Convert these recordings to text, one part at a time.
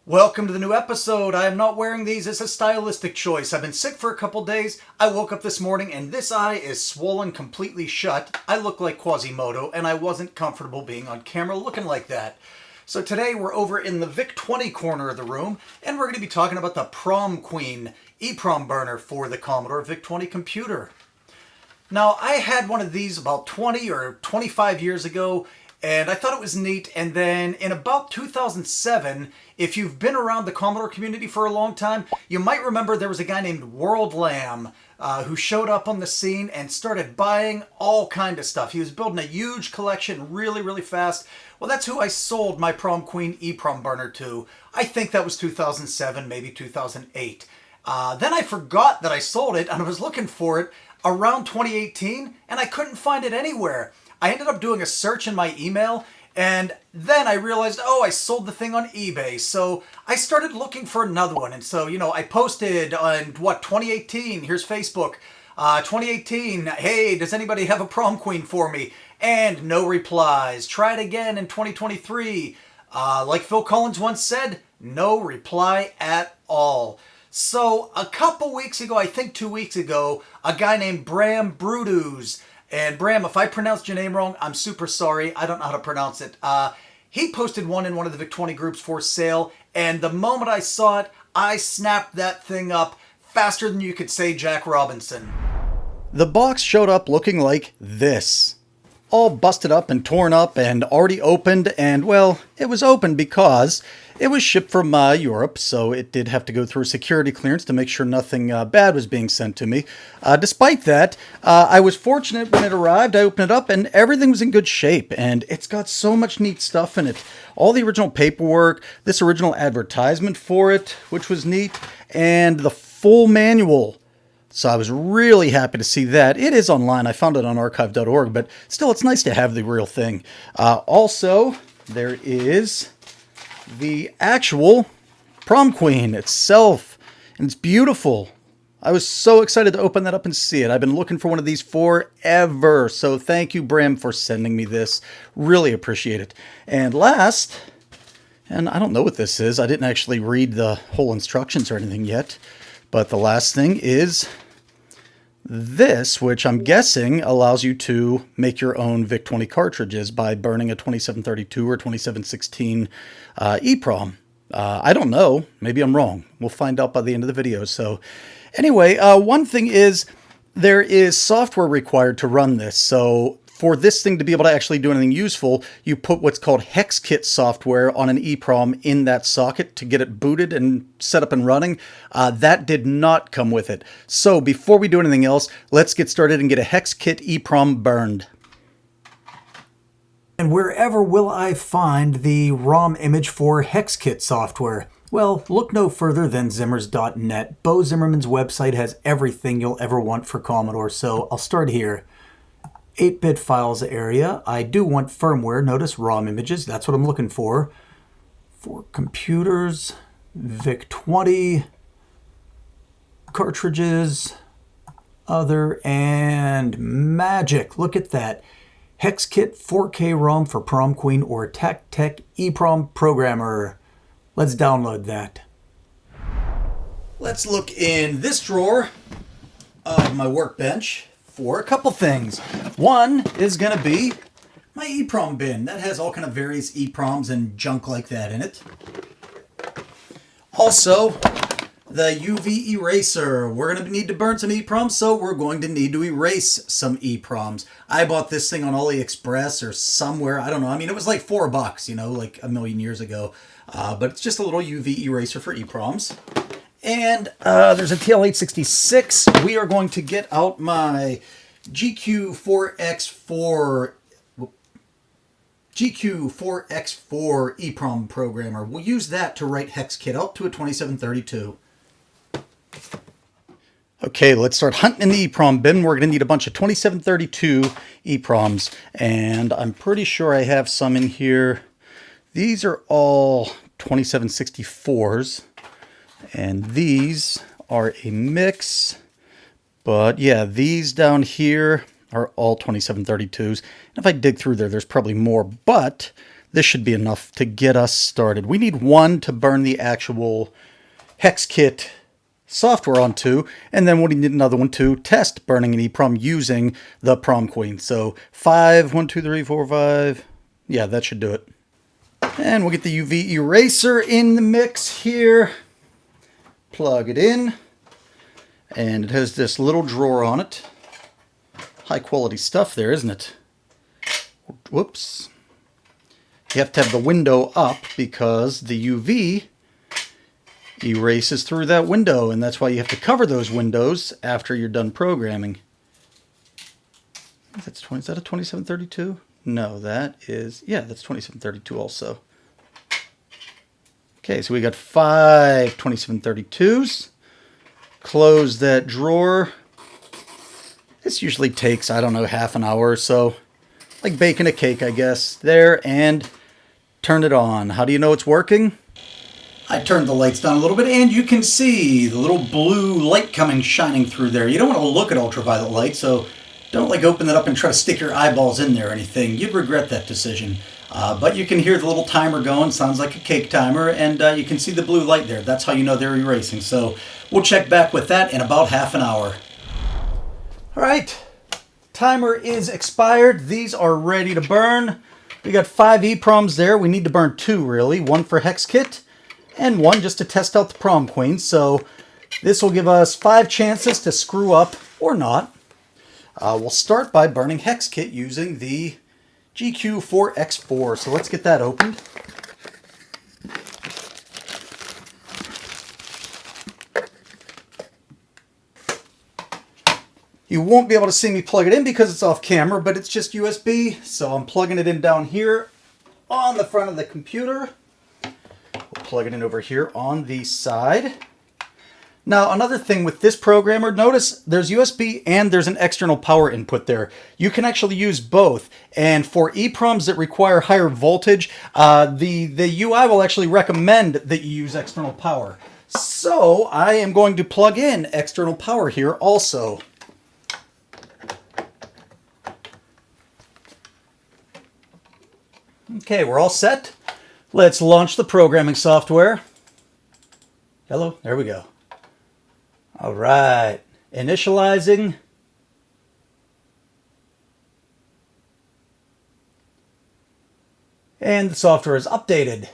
Welcome to the new episode. I am not wearing these as a stylistic choice. I've been sick for a couple days. I woke up this morning and this eye is swollen completely shut. I look like Quasimodo and I wasn't comfortable being on camera looking like that. So today we're over in the VIC-20 corner of the room and we're going to be talking about the PromQueen EPROM burner for the Commodore VIC-20 computer. Now I had one of these about 20 or 25 years ago and I thought it was neat, and then in about 2007, if you've been around the Commodore community for a long time, you might remember there was a guy named World Lamb who showed up on the scene and started buying all kind of stuff. He was building a huge collection really fast. Well, that's who I sold my PromQueen EPROM burner to. I think that was 2007, maybe 2008. Then I forgot that I sold it, and I was looking for it around 2018, and I couldn't find it anywhere. I ended up doing a search in my email, and then I realized, oh, I sold the thing on eBay. So I started looking for another one. And so, I posted on, 2018? Here's Facebook. 2018, hey, does anybody have a PromQueen for me? And no replies. Try it again in 2023. Like Phil Collins once said, no reply at all. So a couple weeks ago, I think 2 weeks ago, a guy named Bram Brutus, and Bram, if I pronounced your name wrong, I'm super sorry. I don't know how to pronounce it. He posted one in one of the VIC-20 groups for sale, and the moment I saw it, I snapped that thing up faster than you could say Jack Robinson. The box showed up looking like this. All busted up and torn up and already opened, and well, it was open because it was shipped from Europe, so it did have to go through a security clearance to make sure nothing bad was being sent to me. Despite that, I was fortunate when it arrived. I opened it up and everything was in good shape, and it's got so much neat stuff in it. All the original paperwork, this original advertisement for it, which was neat, and the full manual. So I was really happy to see that. It is online. I found it on archive.org, but still, it's nice to have the real thing. Also, there is the actual PromQueen itself, and it's beautiful. I was so excited to open that up and see it. I've been looking for one of these forever, so thank you, Bram, for sending me this. Really appreciate it. And last, and I don't know what this is. I didn't actually read the whole instructions or anything yet, but the last thing is this, which I'm guessing allows you to make your own VIC-20 cartridges by burning a 2732 or 2716 EPROM. I don't know. Maybe I'm wrong. We'll find out by the end of the video. So anyway, one thing is there is software required to run this. So for this thing to be able to actually do anything useful, you put what's called HexKit software on an EPROM in that socket to get it booted and set up and running. That did not come with it. So before we do anything else, let's get started and get a HexKit EPROM burned. And wherever will I find the ROM image for HexKit software? Well, look no further than Zimmers.net. Bo Zimmerman's website has everything you'll ever want for Commodore, so I'll start here. 8-bit files area. I do want firmware. Notice ROM images. That's what I'm looking for. For computers, VIC-20, cartridges, other, and magic. Look at that. HexKit 4K ROM for PromQueen or TacTech EPROM Programmer. Let's download that. Let's look in this drawer of my workbench for a couple things. One is going to be my EPROM bin. That has all kind of various EPROMs and junk like that in it. Also, the UV eraser. We're going to need to burn some EPROMs, so we're going to need to erase some EPROMs. I bought this thing on AliExpress or somewhere. I don't know. I mean, it was like $4, like a million years ago. But it's just a little UV eraser for EPROMs. And there's a TL866. We are going to get out my GQ4X4 EPROM programmer. We'll use that to write HexKit out to a 2732. Okay, let's start hunting in the EPROM bin. We're going to need a bunch of 2732 EPROMs, and I'm pretty sure I have some in here. These are all 2764s. And these are a mix, but yeah, these down here are all 2732s. And if I dig through there, there's probably more, but this should be enough to get us started. We need one to burn the actual hex kit software onto, and then we'll need another one to test burning an EPROM using the PromQueen. So 5, 1, 2, 3, 4, 5. Yeah, that should do it. And we'll get the UV eraser in the mix here. Plug it in. And it has this little drawer on it. High quality stuff there, isn't it? Whoops. You have to have the window up because the UV erases through that window, and that's why you have to cover those windows after you're done programming. Is that a 2732? No, that is, yeah, that's 2732 also. Okay, so we got 5 2732s. Close that drawer. This usually takes, I don't know, half an hour or so. Like baking a cake, I guess. There, and turn it on. How do you know it's working? I turned the lights down a little bit, and you can see the little blue light coming shining through there. You don't want to look at ultraviolet light, so don't like open that up and try to stick your eyeballs in there or anything. You'd regret that decision. But you can hear the little timer going. Sounds like a cake timer, and you can see the blue light there. That's how you know they're erasing. So we'll check back with that in about half an hour. All right, timer is expired. These are ready to burn. We got 5 EPROMs there. We need to burn 2 really. 1 for hex kit and 1 just to test out the PromQueen. So this will give us 5 chances to screw up or not. We'll start by burning hex kit using the GQ4X4. So let's get that opened. You won't be able to see me plug it in because it's off camera, but it's just USB. So I'm plugging it in down here on the front of the computer. We'll plug it in over here on the side. Now, another thing with this programmer, notice there's USB and there's an external power input there. You can actually use both. And for EPROMs that require higher voltage, the UI will actually recommend that you use external power. So I am going to plug in external power here also. Okay, we're all set. Let's launch the programming software. Hello, there we go. All right, initializing. And the software is updated.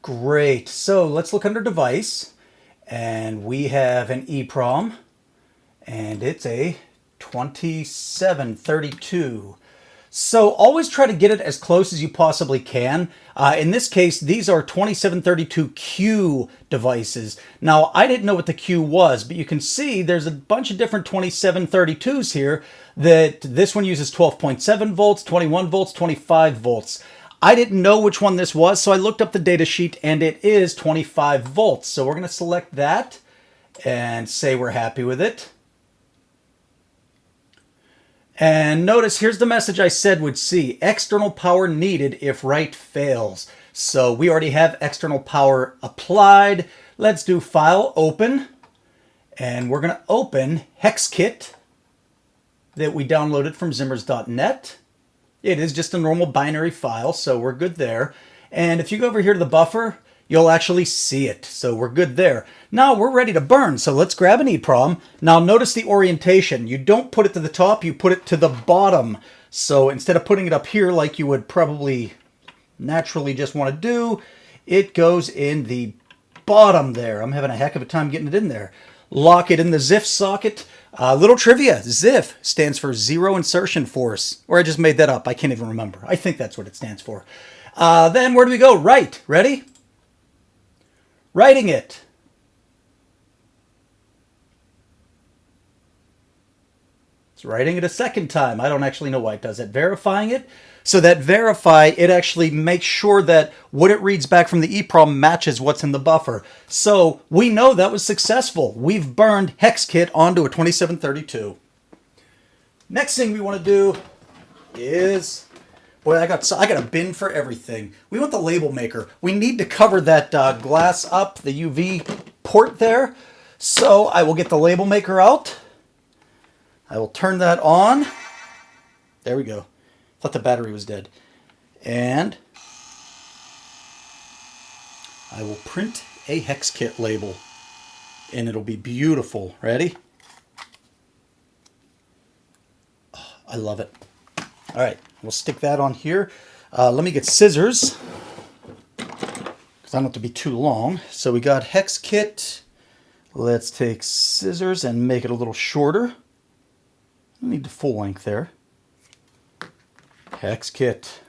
Great, so let's look under device. And we have an EPROM, and it's a 2732. So always try to get it as close as you possibly can. In this case, these are 2732Q devices. Now, I didn't know what the Q was, but you can see there's a bunch of different 2732s here that this one uses 12.7 volts, 21 volts, 25 volts. I didn't know which one this was, so I looked up the data sheet and it is 25 volts. So we're going to select that and say we're happy with it. And notice, here's the message I said would see. External power needed if write fails. So we already have external power applied. Let's do File, Open. And we're going to open HexKit that we downloaded from zimmers.net. It is just a normal binary file, so we're good there. And if you go over here to the buffer, you'll actually see it. So we're good there. Now we're ready to burn. So let's grab an EPROM. Now notice the orientation. You don't put it to the top, you put it to the bottom. So instead of putting it up here like you would probably naturally just want to do, it goes in the bottom there. I'm having a heck of a time getting it in there. Lock it in the ZIF socket. Little trivia, ZIF stands for Zero Insertion Force. Or I just made that up. I can't even remember. I think that's what it stands for. Then where do we go? Write. Ready? Writing it. It's writing it a second time. I don't actually know why it does that. Verifying it. So that verify, it actually makes sure that what it reads back from the EPROM matches what's in the buffer. So we know that was successful. We've burned HexKit onto a 2732. Next thing we want to do is, boy, I got a bin for everything. We want the label maker. We need to cover that glass up, the UV port there. So I will get the label maker out. I will turn that on. There we go. Thought the battery was dead. And I will print a hex kit label, and it'll be beautiful. Ready? Oh, I love it. All right, we'll stick that on here. Let me get scissors, because I don't have to be too long. So we got hex kit. Let's take scissors and make it a little shorter. I need the full length there. Hex kit.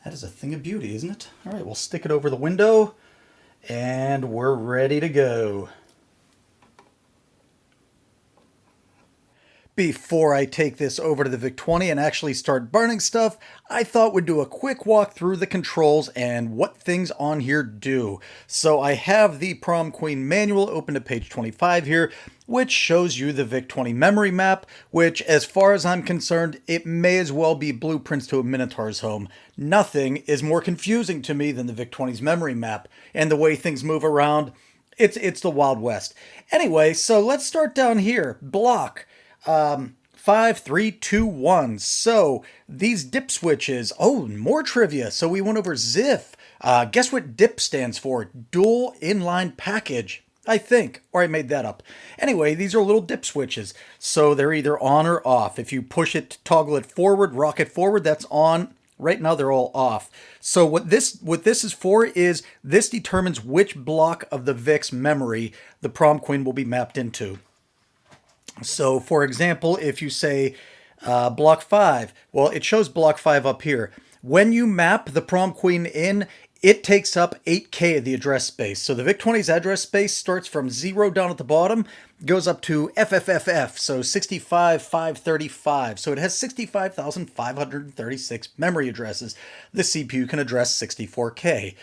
That is a thing of beauty, isn't it? All right, we'll stick it over the window, and we're ready to go. Before I take this over to the VIC-20 and actually start burning stuff, I thought we'd do a quick walk through the controls and what things on here do. So I have the PromQueen manual open to page 25 here, which shows you the VIC-20 memory map, which, as far as I'm concerned, it may as well be blueprints to a Minotaur's home. Nothing is more confusing to me than the VIC-20's memory map, and the way things move around, it's the Wild West. Anyway, so let's start down here. Block. 5, 3, 2, 1. So these dip switches. Oh, more trivia. So we went over ZIF. Guess what DIP stands for? Dual Inline Package, I think. Or I made that up. Anyway, these are little dip switches. So they're either on or off. If you push it, toggle it forward, rock it forward, that's on. Right now they're all off. So what this is for is this determines which block of the VIC's memory the PromQueen will be mapped into. So, for example, if you say block 5, well, it shows block 5 up here. When you map the PromQueen in, it takes up 8K of the address space. So the VIC-20's address space starts from 0 down at the bottom, goes up to FFFF, so 65,535. So it has 65,536 memory addresses. The CPU can address 64K.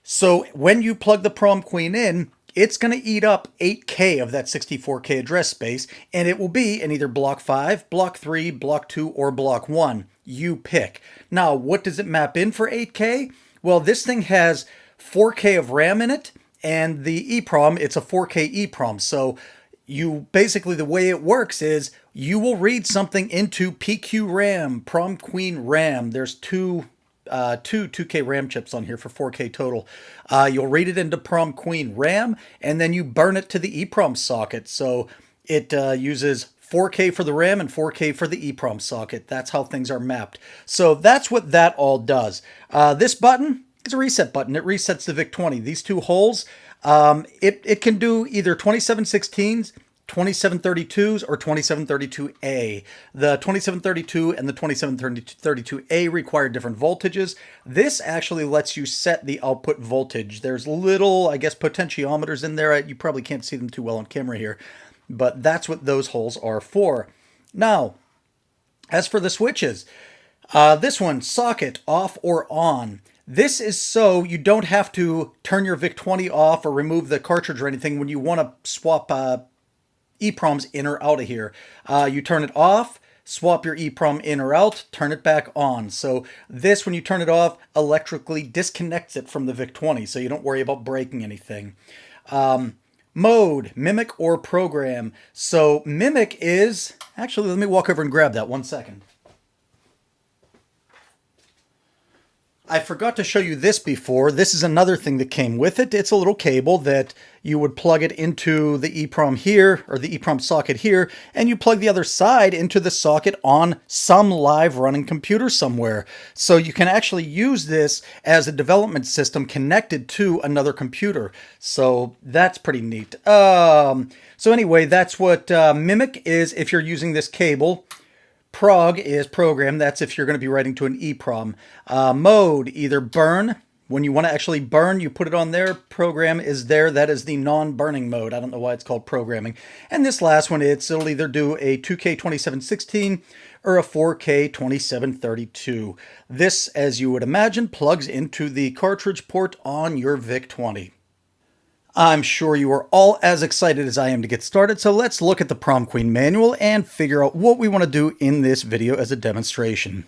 So when you plug the PromQueen in, it's going to eat up 8K of that 64K address space, and it will be in either block 5, block 3, block 2, or block 1. You pick. Now, what does it map in for 8K? Well, this thing has 4K of RAM in it, and the EPROM, it's a 4K EPROM. So you basically, the way it works is you will read something into PQ RAM, PromQueen RAM. There's two 2K RAM chips on here for 4K total. You'll read it into PromQueen RAM, and then you burn it to the EPROM socket. So it uses 4K for the RAM and 4K for the EPROM socket. That's how things are mapped. So that's what that all does. This button is a reset button. It resets the VIC-20. These two holes, it can do either 2716s, 2732s, or 2732A. The 2732 and the 2732A require different voltages. This actually lets you set the output voltage. There's little, I guess, potentiometers in there. You probably can't see them too well on camera here, but that's what those holes are for. Now, as for the switches, this one, socket, off or on. This is so you don't have to turn your VIC-20 off or remove the cartridge or anything when you want to swap EPROMs in or out of here. You turn it off, swap your EPROM in or out, turn it back on. So this, when you turn it off, electrically disconnects it from the VIC-20, so you don't worry about breaking anything. Mode, mimic or program. So mimic is, actually, let me walk over and grab that 1 second. I forgot to show you this before. This is another thing that came with it. It's a little cable that you would plug it into the EPROM here, or the EPROM socket here, and you plug the other side into the socket on some live running computer somewhere. So you can actually use this as a development system connected to another computer. So that's pretty neat. So anyway, that's what mimic is if you're using this cable. Prog is program. That's if you're going to be writing to an EPROM. Mode, either burn. When you want to actually burn, you put it on there. Program is there. That is the non-burning mode. I don't know why it's called programming. And this last one, it'll either do a 2K 2716 or a 4K 2732. This, as you would imagine, plugs into the cartridge port on your VIC-20. I'm sure you are all as excited as I am to get started, so let's look at the PromQueen manual and figure out what we want to do in this video as a demonstration.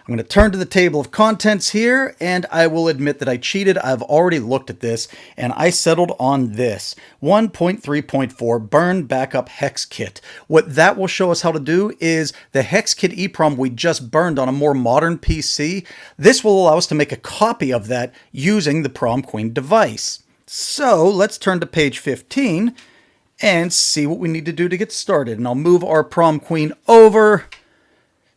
I'm going to turn to the table of contents here, and I will admit that I cheated. I've already looked at this, and I settled on this 1.3.4 Burn Backup Hex Kit. What that will show us how to do is the Hex Kit EPROM we just burned on a more modern PC. This will allow us to make a copy of that using the PromQueen device. So let's turn to page 15 and see what we need to do to get started. And I'll move our PromQueen over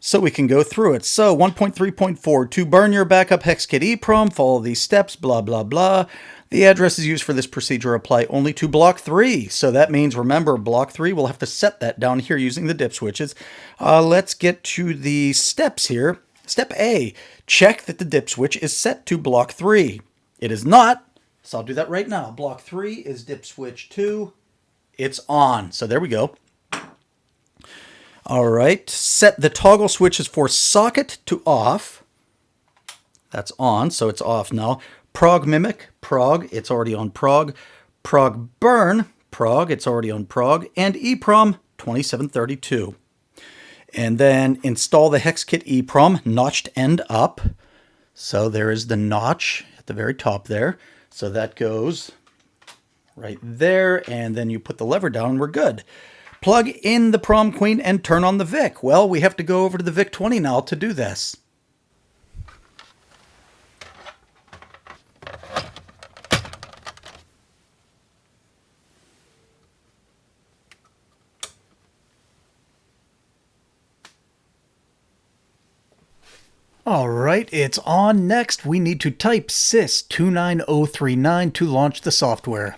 so we can go through it. So 1.3.4, to burn your backup HexKit EPROM, follow these steps, blah, blah, blah. The addresses used for this procedure apply only to block 3. So that means, remember, block 3, we'll have to set that down here using the dip switches. Let's get to the steps here. Step A, check that the dip switch is set to block 3. It is not, so I'll do that right now. Block 3 is dip switch 2. It's on. So there we go. All right, set the toggle switches for socket to off. That's on, so it's off now. Prog mimic, prog, it's already on prog. Prog burn, prog, it's already on prog. And EPROM 2732. And then install the HexKit EPROM, notched end up. So there is the notch at the very top there. So that goes right there, and then you put the lever down and we're good. Plug in the PromQueen and turn on the VIC. Well, we have to go over to the VIC-20 now to do this. All right, it's on. Next, we need to type sys29039 to launch the software.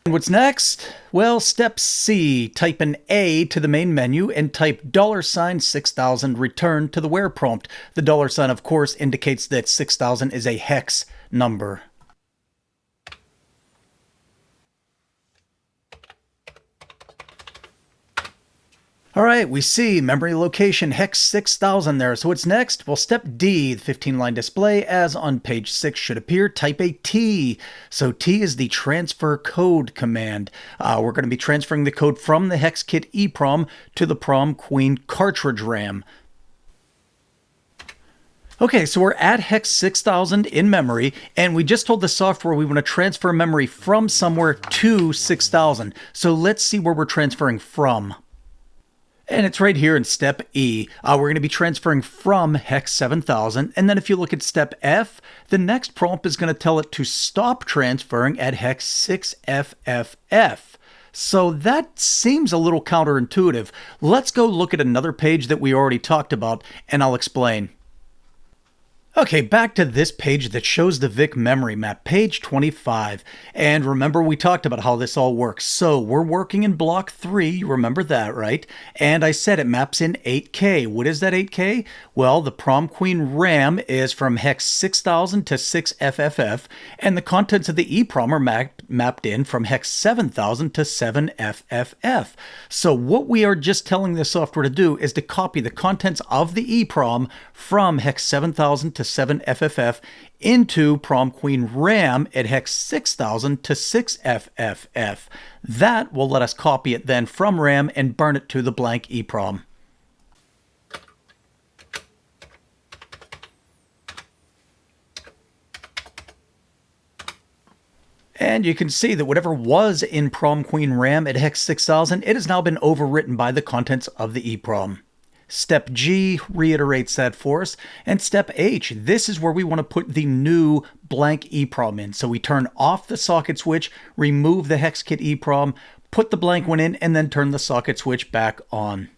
And what's next? Well, step C, type an A to the main menu and type $6000 return to the where prompt. The $, of course, indicates that 6000 is a hex number. All right, we see memory location hex 6000 there. So what's next? Well, step D, the 15-line display, as on page 6 should appear. Type a T. So T is the transfer code command. We're going to be transferring the code from the HexKit EPROM to the PromQueen cartridge RAM. Okay, so we're at hex 6000 in memory, and we just told the software we want to transfer memory from somewhere to 6000. So let's see where we're transferring from. And it's right here in step E. We're going to be transferring from hex 7000. And then if you look at step F, the next prompt is going to tell it to stop transferring at hex 6FFF. So that seems a little counterintuitive. Let's go look at another page that we already talked about, and I'll explain. Okay, back to this page that shows the VIC memory map, page 25. And remember, we talked about how this all works. So we're working in block 3, you remember that, right? And I said it maps in 8K. What is that 8K? Well, the PromQueen RAM is from hex 6000 to 6FFF, and the contents of the EPROM are mapped in from hex 7000 to 7FFF. So what we are just telling the software to do is to copy the contents of the EPROM from hex 7000 to 7FFF into PromQueen RAM at hex 6000 to 6FFF. That will let us copy it then from RAM and burn it to the blank EPROM. And you can see that whatever was in PromQueen RAM at hex 6000, it has now been overwritten by the contents of the EPROM. Step G reiterates that for us. And step H, this is where we want to put the new blank EPROM in. So we turn off the socket switch, remove the HexKit EPROM, put the blank one in, and then turn the socket switch back on.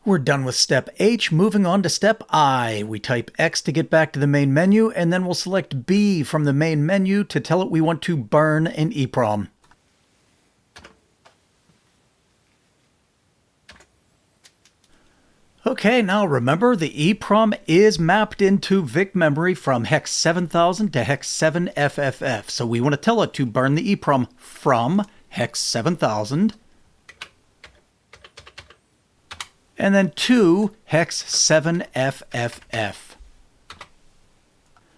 We're done with step H, moving on to step I. We type X to get back to the main menu, and then we'll select B from the main menu to tell it we want to burn an EPROM. Okay, now remember the EPROM is mapped into VIC memory from hex 7000 to hex 7FFF. So we want to tell it to burn the EPROM from hex 7000. and then 2 hex 7FFF.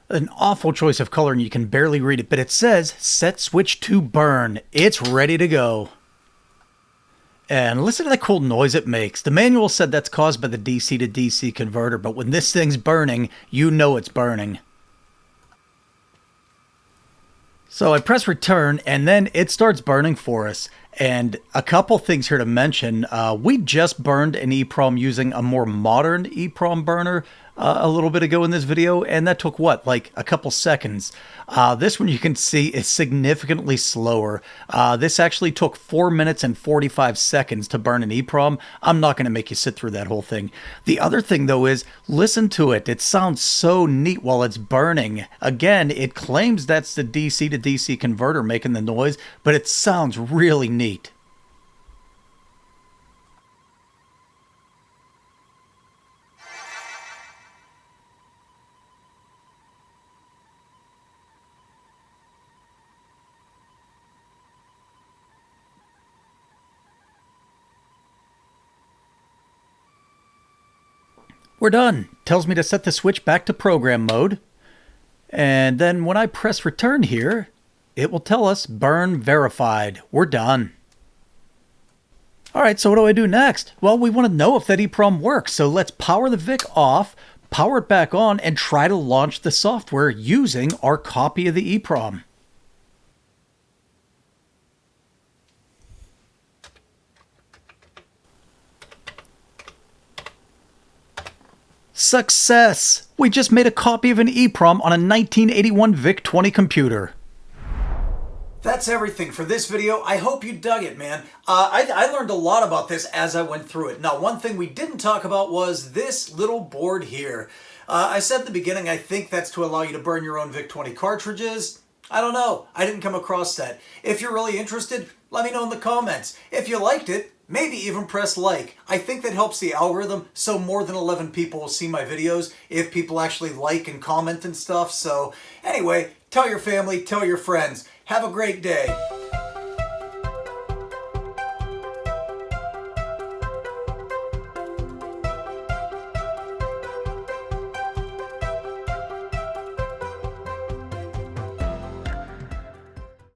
An awful choice of color and you can barely read it, but it says set switch to burn. It's ready to go. And listen to the cool noise it makes. The manual said that's caused by the DC to DC converter, but when this thing's burning, you know it's burning. So I press return and then it starts burning for us. And a couple things here to mention. We just burned an EPROM using a more modern EPROM burner a little bit ago in this video, and that took what, like a couple seconds. This one you can see is significantly slower. This actually took 4 minutes and 45 seconds to burn an EPROM. I'm not going to make you sit through that whole thing. The other thing though is, listen to it. It sounds so neat while it's burning. Again, it claims that's the DC to DC converter making the noise, but it sounds really neat. We're done. Tells me to set the switch back to program mode. And then when I press return here, it will tell us burn verified. We're done. All right, so what do I do next? Well, we want to know if that EPROM works. So let's power the VIC off, power it back on, and try to launch the software using our copy of the EPROM. Success! We just made a copy of an EPROM on a 1981 VIC-20 computer. That's everything for this video. I hope you dug it, man. I learned a lot about this as I went through it. Now, one thing we didn't talk about was this little board here. I said at the beginning, I think that's to allow you to burn your own VIC-20 cartridges. I don't know. I didn't come across that. If you're really interested, let me know in the comments. If you liked it, maybe even press like. I think that helps the algorithm, so more than 11 people will see my videos if people actually like and comment and stuff. So anyway, tell your family, tell your friends. Have a great day.